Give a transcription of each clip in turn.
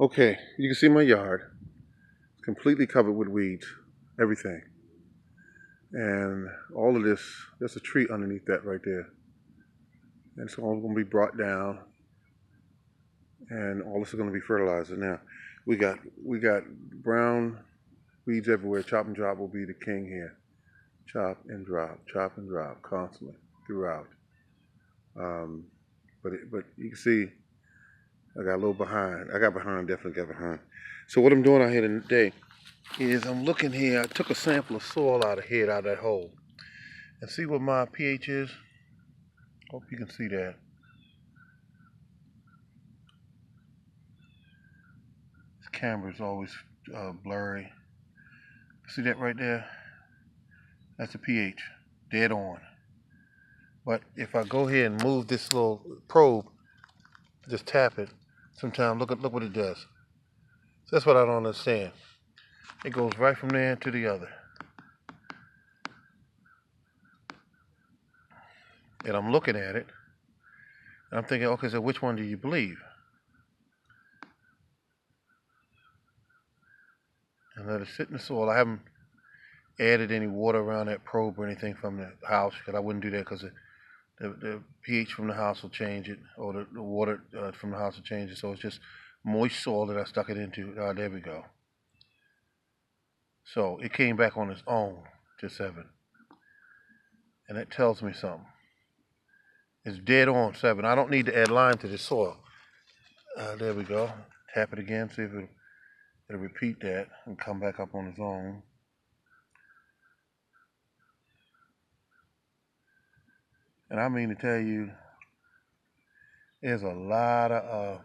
Okay, you can see my yard. It's completely covered with weeds, everything. And all of this, there's a tree underneath that right there. And it's all going to be brought down, and all this is going to be fertilizer. Now, we got brown weeds everywhere. Chop and drop will be the king here. Chop and drop constantly throughout. Um, but you can see I got a little behind. I got behind, definitely got behind. So what I'm doing out here today is I'm looking here. I took a sample of soil out of here, out of that hole, and see what my pH is. Hope you can see that. This camera's always blurry. See that right there? That's the pH, dead on. But if I go here and move this little probe, just tap it, sometimes look what it does. So that's what I don't understand. It goes right from there to the other. And I'm looking at it, and I'm thinking, okay, so which one do you believe? And let it sit in the soil. I haven't added any water around that probe or anything from the house, because I wouldn't do that because the pH from the house will change it, or the water from the house will change it. So it's just moist soil that I stuck it into. There we go. So it came back on its own to 7. And that tells me something. It's dead on 7. I don't need to add lime to the soil. There we go. Tap it again, see if it'll repeat that and come back up on its own. And I mean to tell you, there's a lot of,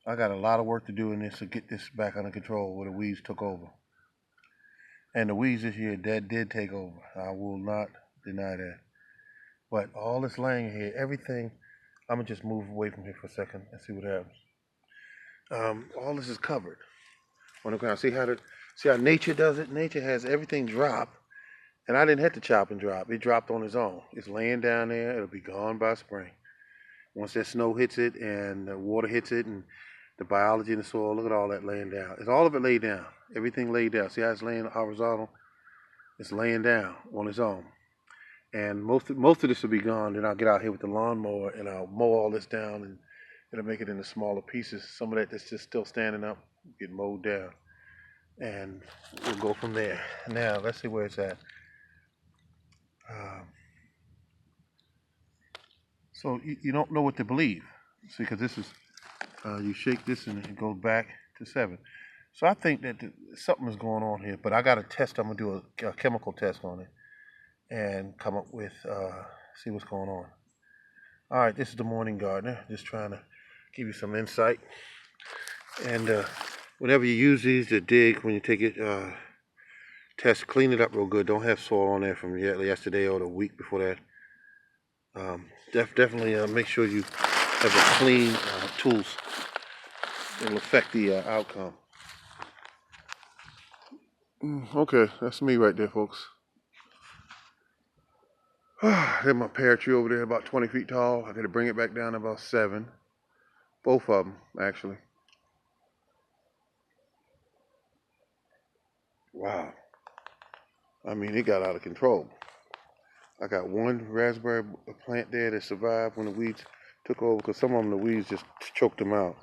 I got a lot of work to do in this to get this back under control where the weeds took over. And the weeds this year, that did take over. I will not deny that. But all this laying here, everything, I'm going to just move away from here for a second and see what happens. All this is covered on the ground. See how nature does it? Nature has everything drop, and I didn't have to chop and drop. It dropped on its own. It's laying down there. It'll be gone by spring. Once that snow hits it and the water hits it and the biology in the soil, look at all that laying down. It's all of it laid down. Everything laid down. See how it's laying horizontal? It's laying down on its own. And most of this will be gone. Then I'll get out here with the lawnmower and I'll mow all this down, and it'll make it into smaller pieces. Some of that that's just still standing up get mowed down, and we'll go from there. Now let's see where it's at. Um, so you don't know what to believe. See, because this is you shake this and it goes back to 7. So I think that something is going on here. But I got a test. I'm gonna do a chemical test on it and come up with see what's going on. All right, this is the Morning Gardener, just trying to give you some insight. And whenever you use these to dig, when you take it, test, clean it up real good. Don't have soil on there from yesterday or the week before that. Definitely make sure you have a clean tools. It'll affect the outcome. Okay, that's me right there, folks. There's my pear tree over there, about 20 feet tall. I got to bring it back down to about 7. Both of them, actually. Wow. I mean, it got out of control. I got one raspberry plant there that survived when the weeds took over, because some of them, the weeds just choked them out.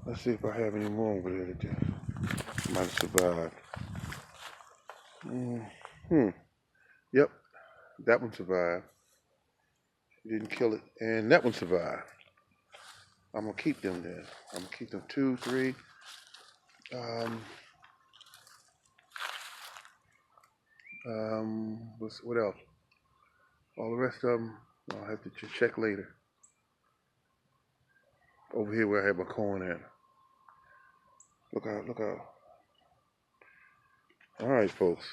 Let's see if I have any more over there that just might have survived. Yep, that one survived. Didn't kill it. And that one survived. I'm going to keep them there. I'm going to keep them 2, 3. What else? All the rest of them, I'll have to check later. Over here where I have my corn at. Look out, look out. All right, folks.